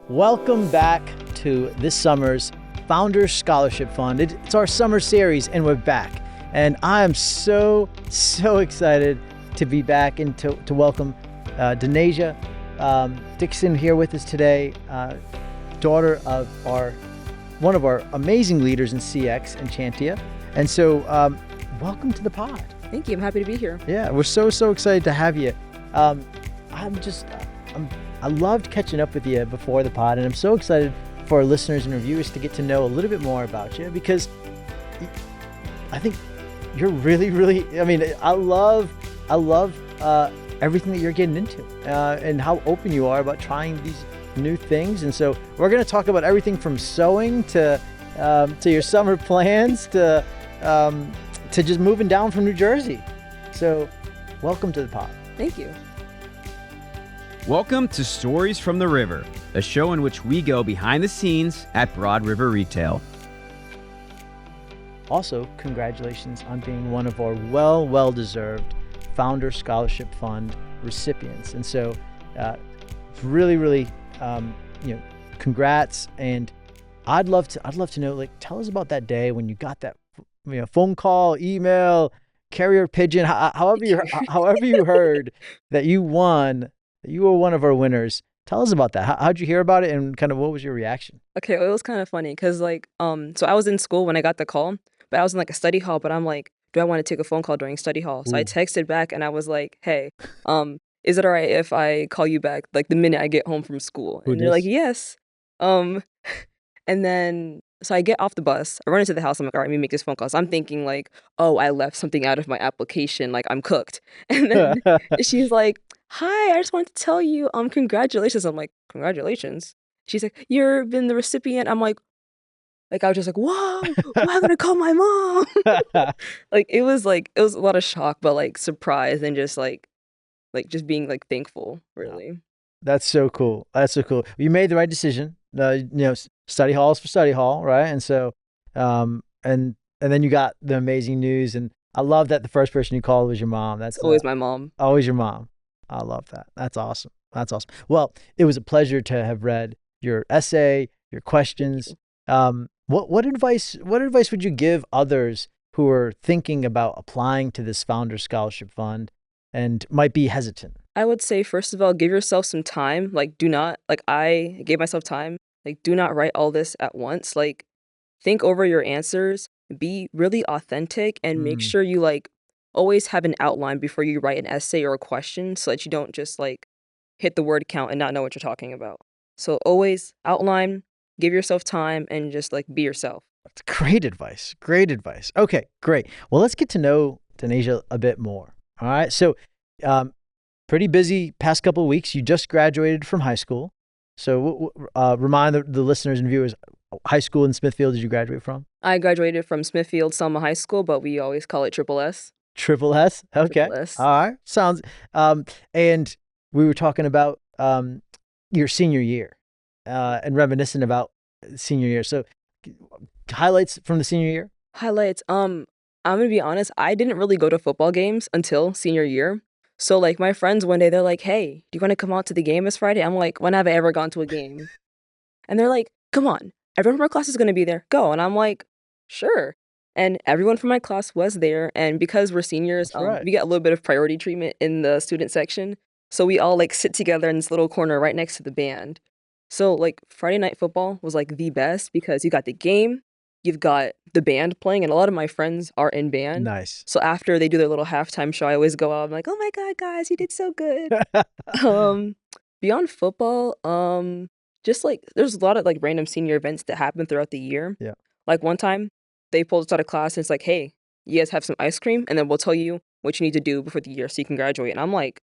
Welcome back to this summer's Founders Scholarship Fund. It's our summer series, and we're back. And I am so excited to be back and to welcome Denasia Dixon here with us today, daughter of one of our amazing leaders in CX, Enchantia. And so welcome to the pod. Thank you. I'm happy to be here. Yeah, we're so excited to have you. I loved catching up with you before the pod, and I'm so excited for our listeners and reviewers to get to know a little bit more about you, because I think you're really, I mean, I love everything that you're getting into and how open you are about trying these new things. And so we're going to talk about everything from sewing to your summer plans to just moving down from New Jersey. So welcome to the pod. Thank you. Welcome to Stories from the River, a show in which we go behind the scenes at Broad River Retail. Also, congratulations on being one of our well-deserved Founder Scholarship Fund recipients. And so really, congrats. And I'd love to know, like, tell us about that day when you got that, phone call, email, carrier pigeon, however you heard that you won. You were one of our winners. Tell us about that. How'd you hear about it, and kind of what was your reaction? Okay, well, it was kind of funny because so I was in school when I got the call, but I was in like a study hall, but I'm like, do I want to take a phone call during study hall? So I texted back and I was like, hey, is it all right if I call you back like the minute I get home from school? And they're like, yes. And then so I get off the bus, I run into the house, I'm like, all right, let me make this phone call. So I'm thinking like, oh, I left something out of my application, like I'm cooked. And then she's like, hi, I just wanted to tell you, congratulations. I'm like, congratulations? She's like, you've been the recipient. I'm like I was just like, whoa, I'm gonna call my mom. It was a lot of shock, but like surprise and just like just being like thankful, really. That's so cool. You made the right decision. Study halls for study hall, right? And so, and then you got the amazing news, and I love that the first person you called was your mom. That's always my mom. Always your mom. I love that. That's awesome. Well, it was a pleasure to have read your essay, your questions. What advice would you give others who are thinking about applying to this Founder Scholarship Fund and might be hesitant? I would say, first of all, give yourself some time. I gave myself time. Do not write all this at once. Think over your answers, be really authentic, and make sure you always have an outline before you write an essay or a question, so that you don't just hit the word count and not know what you're talking about. So always outline, give yourself time, and just be yourself. That's great advice. Okay, great. Well, let's get to know Denasia a bit more. All right. So, pretty busy past couple of weeks. You just graduated from high school. So remind the listeners and viewers, high school in Smithfield did you graduate from? I graduated from Smithfield Selma High School, but we always call it Triple S. Triple S? Okay. Triple S. All right. Sounds, and we were talking about your senior year and reminiscing about senior year. So highlights from the senior year? Highlights. I'm going to be honest, I didn't really go to football games until senior year. So my friends one day, they're like, hey, do you want to come out to the game this Friday? I'm like, when have I ever gone to a game? And they're like, come on, everyone from our class is going to be there. Go. And I'm like, sure. And everyone from my class was there. And because we're seniors, we get a little bit of priority treatment in the student section. So we all sit together in this little corner right next to the band. So Friday night football was the best because you got the game, you've got the band playing, and a lot of my friends are in band. Nice. So after they do their little halftime show, I always go out. I'm like, oh my God, guys, you did so good. Beyond football, just there's a lot of random senior events that happen throughout the year. Yeah. One time they pulled us out of class and it's like, hey, you guys have some ice cream, and then we'll tell you what you need to do before the year so you can graduate. And I'm like,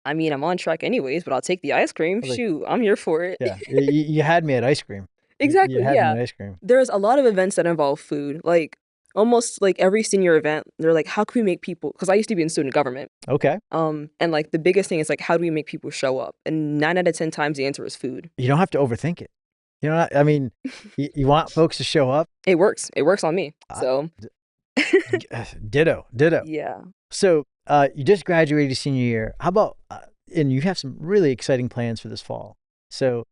I mean, I'm on track anyways, but I'll take the ice cream. Shoot, I'm here for it. Yeah, you had me at ice cream. Exactly. You had yeah. me at ice cream. There's a lot of events that involve food. Almost every senior event, they're like, how can we make people? Because I used to be in student government. Okay. And the biggest thing is how do we make people show up? And 9 out of 10 times the answer is food. You don't have to overthink it. You know, I mean, you want folks to show up. It works. It works on me. So. Ditto. Yeah. So you just graduated senior year. How about, and you have some really exciting plans for this fall. So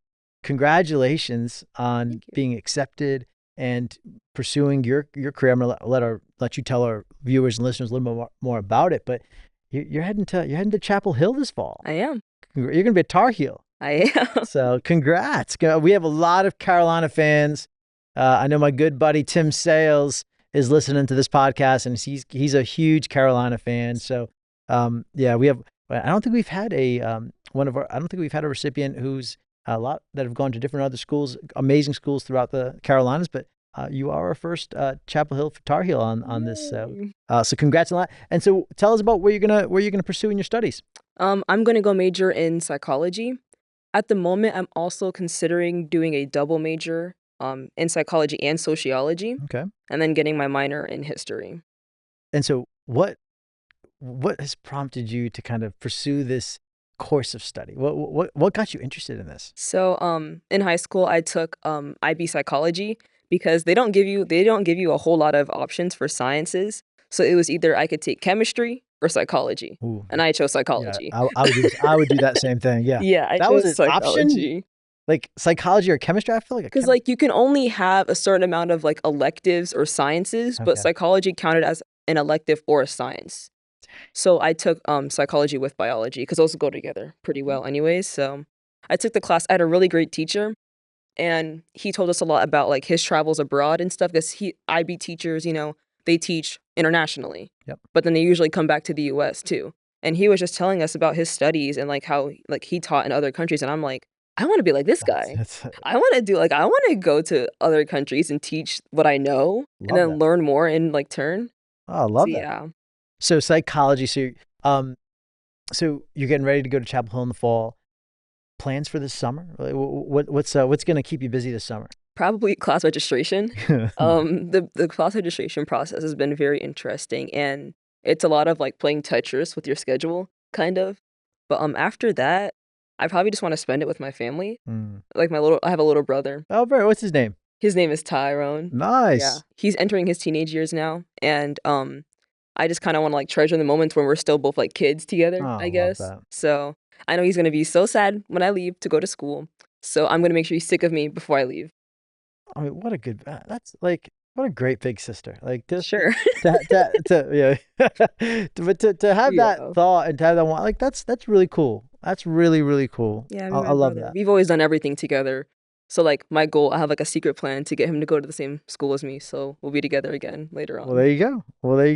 congratulations on Thank you. being accepted and pursuing your career. I'm gonna let you tell our viewers and listeners a little bit more about it. But you're heading to Chapel Hill this fall. I am. You're gonna be a Tar Heel. I am. So congrats. We have a lot of Carolina fans. I know my good buddy Tim Sales is listening to this podcast, and he's a huge Carolina fan. So yeah, we have. I don't think we've had a recipient who's a lot that have gone to different other schools, amazing schools throughout the Carolinas. But you are our first Chapel Hill Tar Heel on this. So congrats on that. And so tell us about where you're gonna pursue in your studies. I'm gonna go major in psychology. At the moment, I'm also considering doing a double major in psychology and sociology, Okay. and then getting my minor in history. And so what has prompted you to kind of pursue this course of study? What got you interested in this? So in high school, I took IB psychology because they don't give you a whole lot of options for sciences. So it was either I could take chemistry or psychology, Ooh, and I chose yeah, psychology. I would do that same thing. Yeah. Yeah, I That was chose an option? psychology. Like psychology or chemistry? I feel like Because like you can only have a certain amount of like electives or sciences, but Okay. psychology counted as an elective or a science. So I took psychology with biology because those go together pretty well anyways. So I took the class. I had a really great teacher, and he told us a lot about like his travels abroad and stuff because IB teachers, they teach internationally. Yep. But then they usually come back to the US too. And he was just telling us about his studies and like how like he taught in other countries, and I'm like, I want to be like this guy. That's I want to go to other countries and teach what I know and Love then that. learn more in like turn. I love So, that. yeah. So psychology. So you're getting ready to go to Chapel Hill in the fall. Plans for this summer? Like, what's going to keep you busy this summer? Probably class registration. The class registration process has been very interesting, and it's a lot of like playing Tetris with your schedule, kind of. But after that, I probably just want to spend it with my family. Mm. Like I have a little brother. Oh, very. What's his name? His name is Tyrone. Nice. Yeah, he's entering his teenage years now, and I just kind of want to like treasure the moments when we're still both like kids together, Oh, I love guess. that. So I know he's gonna be so sad when I leave to go to school. So I'm gonna make sure he's sick of me before I leave. I mean, what a good. That's like what a great big sister. Like just Sure. but to have that Yeah. thought and to have that one, like that's really cool. That's really, really cool. Yeah, I love that. We've always done everything together. So like my goal, I have like a secret plan to get him to go to the same school as me. So we'll be together again later on. Well, there you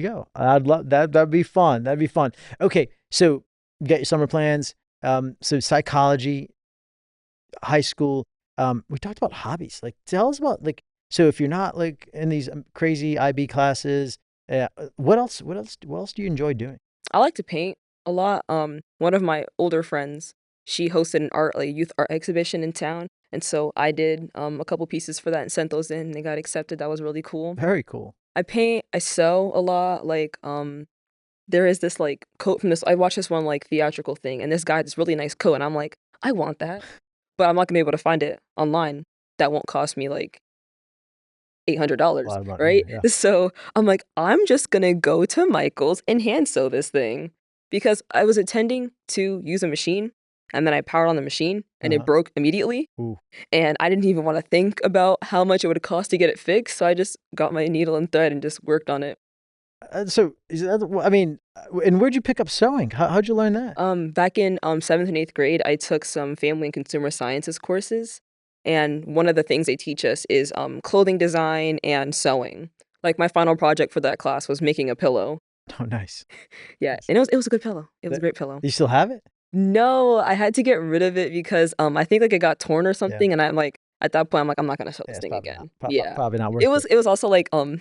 go. I'd love that. That'd be fun. Okay, so you got your summer plans. So psychology, high school. We talked about hobbies. Like, tell us about like. So if you're not like in these crazy IB classes, what else do you enjoy doing? I like to paint a lot. One of my older friends, she hosted an youth art exhibition in town, and so I did a couple pieces for that and sent those in. And they got accepted. That was really cool. Very cool. I paint. I sew a lot. Like there is this like coat from this. I watched this one like theatrical thing, and this guy had this really nice coat, and I'm like, I want that, but I'm not gonna be able to find it online. That won't cost me like $800, lot of money, right? yeah. So I'm like, I'm just gonna go to Michael's and hand sew this thing because I was intending to use a machine, and then I powered on the machine and Uh-huh. it broke immediately. Ooh. And I didn't even want to think about how much it would cost to get it fixed. So I just got my needle and thread and just worked on it. So is that, I mean, and where'd you pick up sewing? How'd you learn that? Back in 7th and 8th grade, I took some family and consumer sciences courses. And one of the things they teach us is clothing design and sewing. Like my final project for that class was making a pillow. Oh, nice. Yeah, Nice. and it was a good pillow. It was a That- great pillow. You still have it? No, I had to get rid of it because I think like it got torn or something, and I'm like at that point I'm like I'm not gonna sew Yeah, this it's thing probably again. not. Yeah. Probably not worth It was also like kind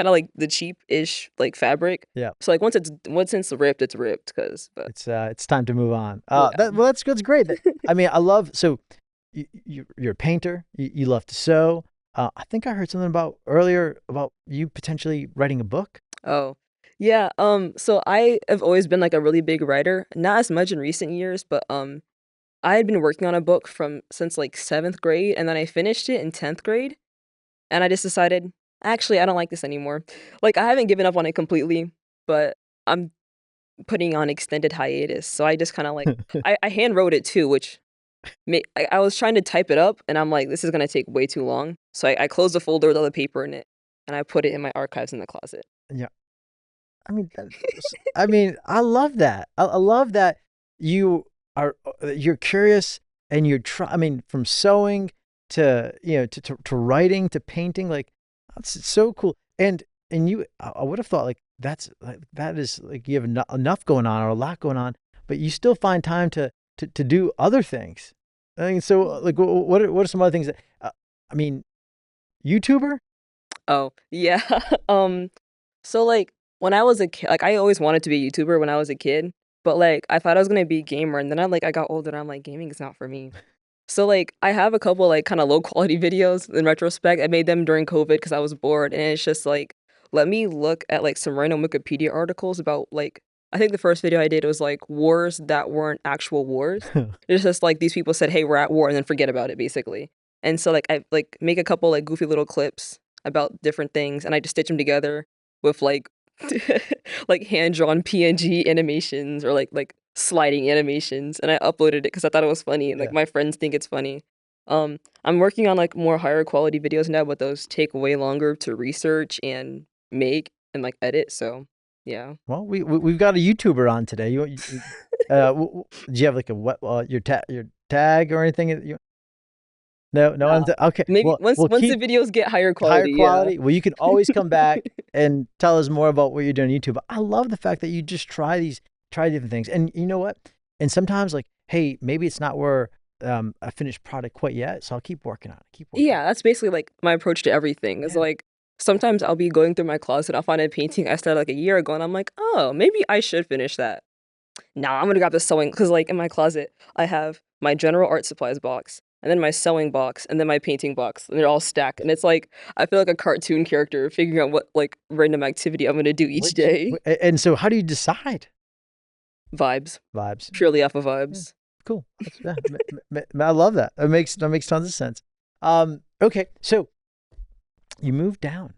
of like the cheap-ish like fabric. Yeah. So like once it's ripped, it's ripped but It's time to move on. Yeah. That's great. I mean, I love so you're a painter. You love to sew. I think I heard something earlier about you potentially writing a book. Oh. Yeah, so I have always been like a really big writer, not as much in recent years, but I had been working on a book since like 7th grade, and then I finished it in 10th grade, and I just decided, actually, I don't like this anymore. Like I haven't given up on it completely, but I'm putting on extended hiatus. So I just kind of like I hand wrote it too, which I was trying to type it up, and I'm like, this is gonna take way too long. So I closed the folder with all the paper in it, and I put it in my archives in the closet. Yeah. I mean, I mean, I love that. I love that you're curious and you're I mean, from sewing to to writing to painting, like that's so cool. And I would have thought like that is like you have enough going on or a lot going on, but you still find time to do other things. I mean, so like what are some other things that I mean, YouTuber? Oh, yeah. So like when I was a kid, like I always wanted to be a YouTuber when I was a kid, but like I thought I was gonna be a gamer, and then I got older and I'm like gaming is not for me. So like I have a couple like kind of low quality videos in retrospect. I made them during COVID because I was bored, and it's just like let me look at like some random Wikipedia articles about like I think the first video I did was like wars that weren't actual wars. It's just like these people said, "Hey, we're at war," and then forget about it basically. And so like I like make a couple like goofy little clips about different things, and I just stitch them together with like like hand-drawn PNG animations or like sliding animations, and I uploaded it because I thought it was funny, and like Yeah. my friends think it's funny. I'm working on like more higher quality videos now, but those take way longer to research and make and like edit. So yeah. Well, we've got a YouTuber on today. Do you have like a what your tag or anything? No, okay. Maybe Well, once we'll once the keep videos get higher higher quality, yeah. quality. Well, you can always come back and tell us more about what you're doing on YouTube. I love the fact that you just try different things, and you know what? And sometimes like, hey, maybe it's not where a finished product quite yet, so I'll keep working on it. Keep working. Yeah, that's basically like my approach to everything. Is Yeah. like sometimes I'll be going through my closet, I'll find a painting I started like a year ago, and I'm like, oh, maybe I should finish that. Nah, I'm gonna grab the sewing because like in my closet I have my general art supplies box, and then my sewing box, and then my painting box, and they're all stacked. And it's like I feel like a cartoon character figuring out what like random activity I'm gonna do each day. And so, how do you decide? Vibes, Vibes. purely off of Yeah. vibes. Cool. I love that. That makes tons of sense. Okay, so you moved down.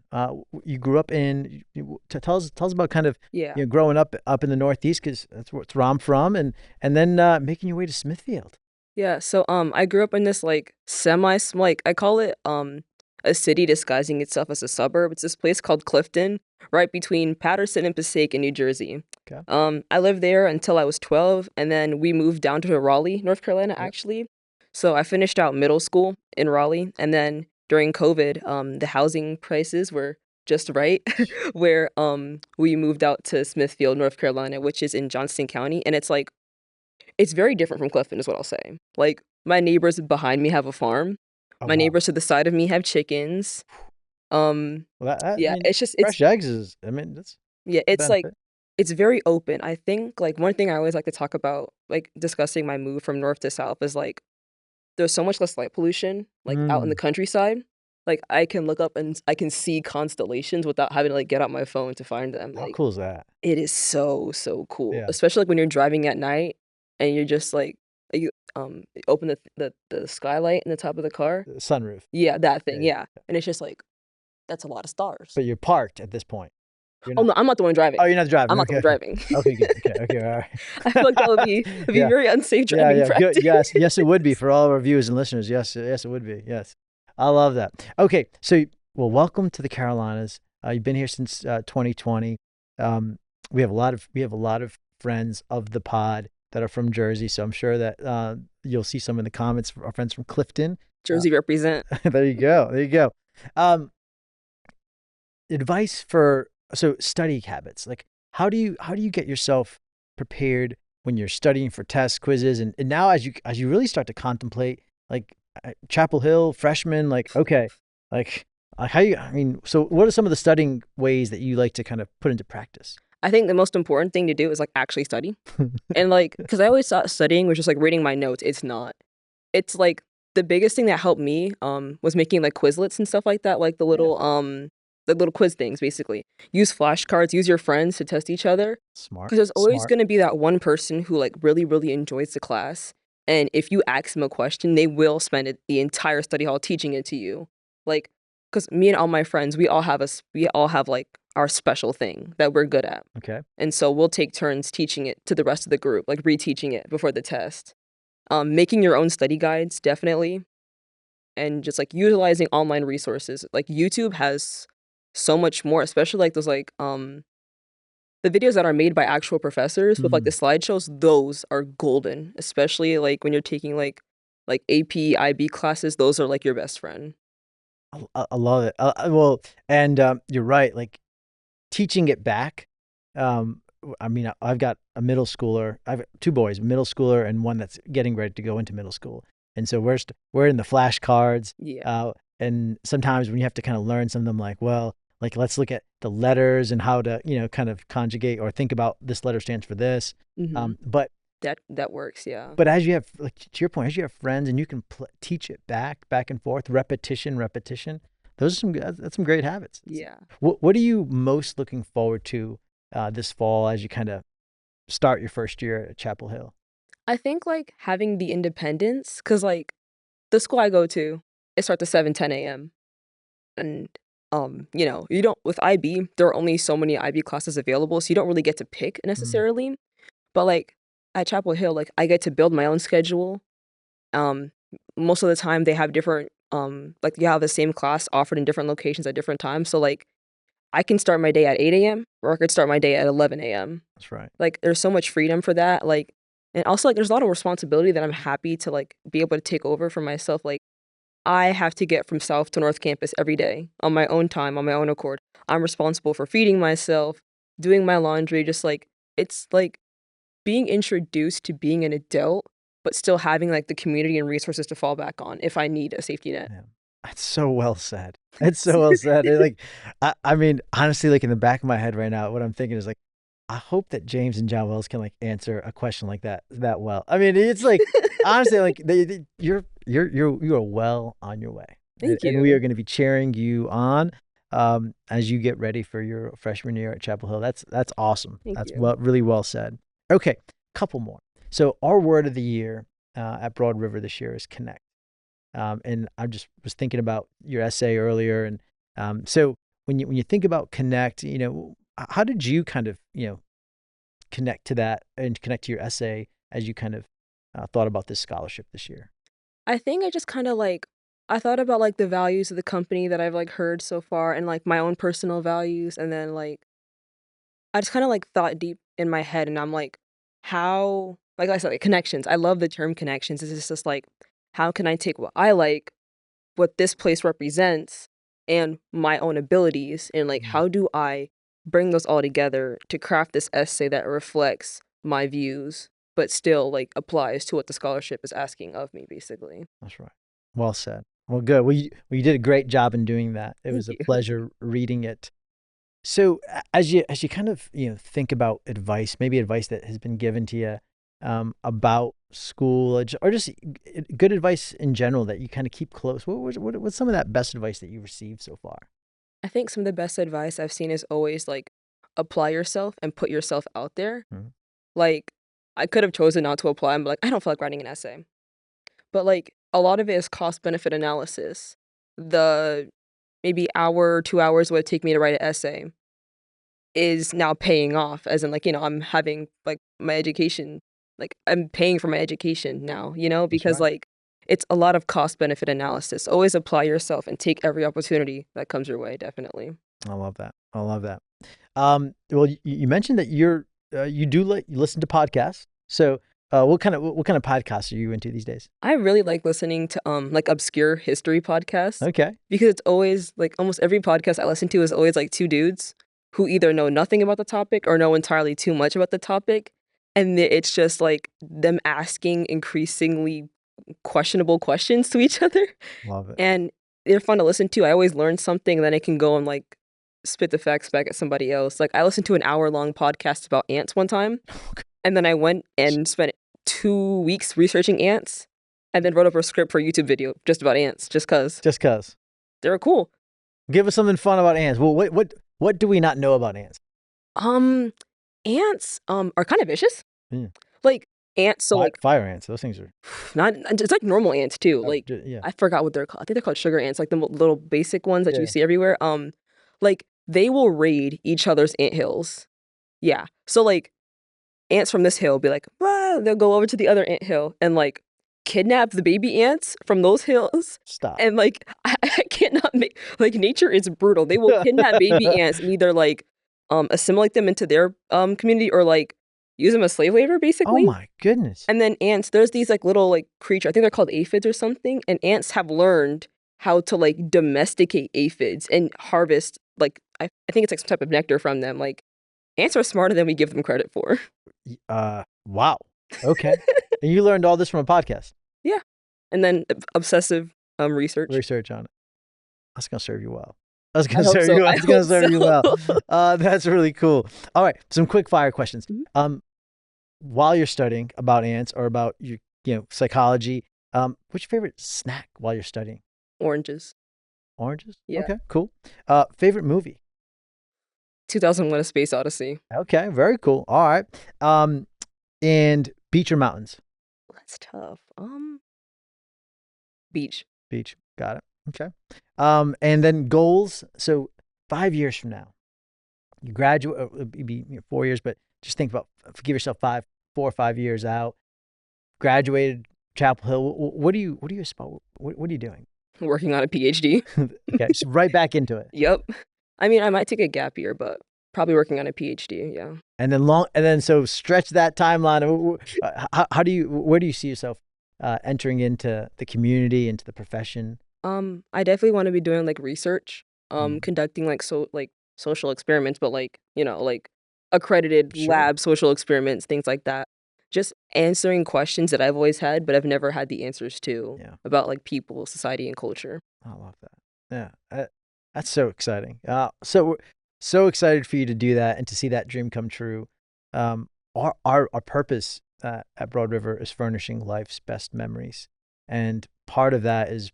You grew up in. Tell us about kind of Yeah. growing up in the Northeast because that's where I'm from, and then making your way to Smithfield. Yeah, so I grew up in this like semi like I call it a city disguising itself as a suburb. It's this place called Clifton, right between Paterson and Passaic in New Jersey. Okay. I lived there until I was 12, and then we moved down to Raleigh, North Carolina, Yep. actually. So I finished out middle school in Raleigh, and then during COVID, the housing prices were just right, where we moved out to Smithfield, North Carolina, which is in Johnston County, and it's like it's very different from Clifton, is what I'll say. Like my neighbors behind me have a farm. Oh, My wow. neighbors to the side of me have chickens. Well, I Yeah, mean, it's just fresh eggs is. I mean, that's yeah, a it's like benefit. it's very open. I think like one thing I always like to talk about, like discussing my move from north to south, is like there's so much less light pollution, like out in the Mm, countryside. Like I can look up and I can see constellations without having to like get out my phone to find them. how Like cool is that? it is so cool, Yeah. especially like when you're driving at night and you're just you open the skylight in the top of the car. Sunroof. Yeah, that Yeah, thing. yeah. Yeah, and it's just like that's a lot of stars. But you're parked at this point. You're Oh not. no, I'm not the one driving. Oh, you're not I'm driving. not the Okay, one okay. driving. Okay, good. Okay, all right. I feel like that would be Yeah, very unsafe yeah, driving yeah. Good. practice. Yes, it would be for all of our viewers and listeners. Yes, it would be. Yes, I love that. Okay, so well, welcome to the Carolinas. You've been here since 2020. We have a lot of friends of the pod that are from Jersey, so I'm sure that you'll see some in the comments. Our friends from Clifton. Jersey represent. There you go. There you go. Advice for study habits. Like how do you get yourself prepared when you're studying for tests, quizzes, and now as you really start to contemplate like Chapel Hill freshman, like okay, like how you I mean, so what are some of the studying ways that you like to kind of put into practice? I think the most important thing to do is like actually study. And like, because I always thought studying was just like reading my notes. It's not. It's like the biggest thing that helped me was making like Quizlets and stuff like that, like the little quiz things basically. Use flashcards, use your friends to test each other. Smart. Because there's always Smart. gonna be that one person who like really enjoys the class. And if you ask them a question, they will spend the entire study hall teaching it to you. Like, because me and all my friends, we all have like our special thing that we're good at. Okay. And so we'll take turns teaching it to the rest of the group, like reteaching it before the test. Making your own study guides, definitely, and just like utilizing online resources. Like YouTube has so much more, especially like those like the videos that are made by actual professors with like the slideshows. Those are golden, especially like when you're taking like AP, IB classes. Those are like your best friend. I love it. Well, and you're right. Like teaching it back. I mean, I've got a middle schooler. I've got two boys, a middle schooler and one that's getting ready to go into middle school. And so we're in the flashcards. Yeah. And sometimes when you have to kind of learn some of them, like, well, like let's look at the letters and how to, kind of conjugate or think about this letter stands for this. But that works. Yeah. But as you have, like to your point, as you have friends and you can teach it back and forth, repetition. Those are that's some great habits. Yeah. What are you most looking forward to this fall as you kind of start your first year at Chapel Hill? I think like having the independence, because like the school I go to, it starts at 7:10 a.m. and you don't with IB, there are only so many IB classes available, so you don't really get to pick necessarily. But like at Chapel Hill, like I get to build my own schedule. Most of the time they have different like you have the same class offered in different locations at different times. So like I can start my day at 8 a.m. or I could start my day at 11 a.m. That's right. Like there's so much freedom for that. Like and also like there's a lot of responsibility that I'm happy to like be able to take over for myself. Like I have to get from South to North Campus every day on my own time, on my own accord. I'm responsible for feeding myself, doing my laundry, just like it's like being introduced to being an adult, but still having like the community and resources to fall back on if I need a safety net. Yeah. That's so well said. It's so well said. Like, I mean, honestly, like in the back of my head right now, what I'm thinking is like, I hope that James and John Wells can like answer a question like that well. I mean, it's like honestly, like you're well on your way. Thank you. And we are going to be cheering you on as you get ready for your freshman year at Chapel Hill. That's awesome. That's really well said. Okay, couple more. So our word of the year at Broad River this year is connect. And I just was thinking about your essay earlier, and so when you think about connect, how did you kind of connect to that and connect to your essay as you kind of thought about this scholarship this year? I think I just kind of like I thought about like the values of the company that I've like heard so far and like my own personal values, and then like I just kind of like thought deep in my head, and I'm like, how like I said, like connections. I love the term connections. It's just like how can I take what I like, what this place represents, and my own abilities, and like how do I bring those all together to craft this essay that reflects my views but still like applies to what the scholarship is asking of me, basically. That's right. Well said. Well, good. Well, you did a great job in doing that. It was a Thank you. pleasure reading it. So as you kind of think about advice, maybe advice that has been given to you about school or just good advice in general that you kind of keep close. What's some of that best advice that you received so far? I think some of the best advice I've seen is always like apply yourself and put yourself out there. Like I could have chosen not to apply and be like, I don't feel like writing an essay. But like a lot of it is cost benefit analysis. The maybe hour, 2 hours it would take me to write an essay is now paying off, as in like, I'm having like my education, like I'm paying for my education now, because right. like it's a lot of cost benefit analysis. Always apply yourself and take every opportunity that comes your way, definitely. I love that. Well, you mentioned that you listen to podcasts. So what kind of podcasts are you into these days? I really like listening to like obscure history podcasts. Okay. Because it's always like almost every podcast I listen to is always like two dudes who either know nothing about the topic or know entirely too much about the topic. And it's just like them asking increasingly questionable questions to each other. Love it. And they're fun to listen to. I always learn something, then I can go and like spit the facts back at somebody else. Like I listened to an hour-long podcast about ants one time. And then I went and spent 2 weeks researching ants and then wrote up a script for a YouTube video just about ants, just cause. Just cause. They were cool. Give us something fun about ants. Well, what do we not know about ants? Ants are kind of vicious. Like ants, so like fire ants. Those things are not. It's like normal ants too. Like yeah. I forgot what they're called. I think they're called sugar ants, like the little basic ones that you see everywhere. Like they will raid each other's ant hills. Yeah. So like ants from this hill be like, they'll go over to the other ant hill and like kidnap the baby ants from those hills. Stop. And like, I cannot make, like, nature is brutal. They will kidnap baby ants and either like assimilate them into their community or like use them as slave labor, Oh basically. my goodness. And then ants, there's these like little like creatures, I think they're called aphids or something, and ants have learned how to like domesticate aphids and harvest like I think it's like some type of nectar from them. Like ants are smarter than we give them credit for. Wow. Okay. And you learned all this from a podcast. Yeah. And then obsessive research On it. That's gonna serve you well. I was I gonna hope serve so. you. I I was gonna hope serve you so. well. That's really cool. All right, some quick fire questions. Mhm. While you're studying about ants or about your, psychology, what's your favorite snack while you're studying? Oranges. Oranges. Yeah. Okay, cool. Favorite movie? 2001: A Space Odyssey. Okay, very cool. All right. And beach or mountains? That's tough. Beach. Beach. Got it. Okay. And then goals. So 5 years from now, you graduate. It'd be 4 years, but just think about give yourself 4 or 5 years out. Graduated Chapel Hill. What do you aspire? What are you doing? Working on a PhD. Okay, so right back into it. Yep. I mean, I might take a gap year, but probably working on a PhD. Yeah. And then so stretch that timeline. Where do you see yourself entering into the community, into the profession? I definitely want to be doing like research, conducting like social experiments, but like, like accredited Sure. lab social experiments, things like that. Just answering questions that I've always had, but I've never had the answers to Yeah. about like people, society, and culture. I love that. Yeah, that's so exciting. So excited for you to do that and to see that dream come true. Our purpose at Broad River is furnishing life's best memories, and part of that is,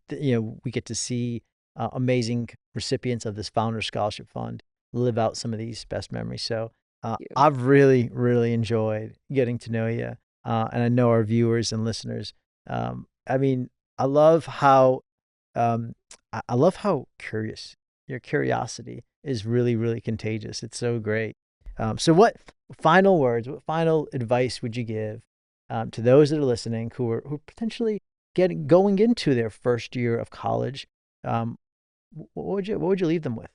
we get to see amazing recipients of this Founder Scholarship Fund live out some of these best memories. So you. I've really, really enjoyed getting to know you, and I know our viewers and listeners. I mean, I love how curious your curiosity is. Really, really contagious. It's so great. So what final words, what final advice would you give to those that are listening who are potentially going into their first year of college? What would you leave them with?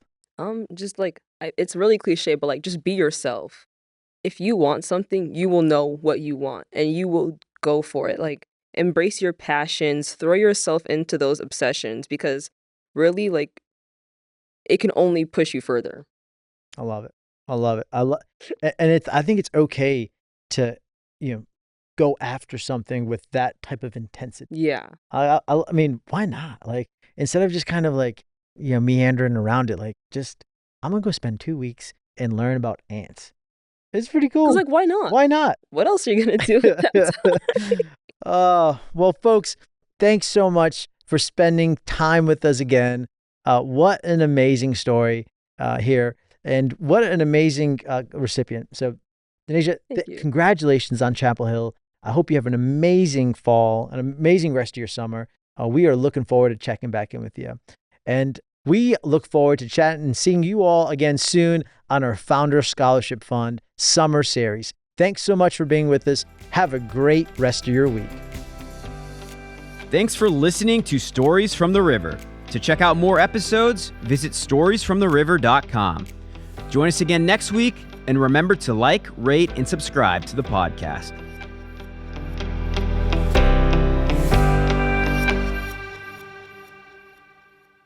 Just like it's really cliche, but like just be yourself. If you want something, you will know what you want and you will go for it. Like embrace your passions, throw yourself into those obsessions because really like it can only push you further. I love it. And I think it's okay to, go after something with that type of intensity. Yeah. I mean, why not? Like, instead of just kind of like, meandering around it, like I'm going to go spend 2 weeks and learn about ants. It's pretty cool. Cause like why not? Why not? What else are you gonna do with that time? Well, folks, thanks so much for spending time with us again. What an amazing story here, and what an amazing recipient. So, Denasia, Thank you. congratulations on Chapel Hill. I hope you have an amazing fall, an amazing rest of your summer. We are looking forward to checking back in with you. And we look forward to chatting and seeing you all again soon on our Founder Scholarship Fund Summer Series. Thanks so much for being with us. Have a great rest of your week. Thanks for listening to Stories from the River. To check out more episodes, visit storiesfromtheriver.com. Join us again next week, and remember to like, rate, and subscribe to the podcast.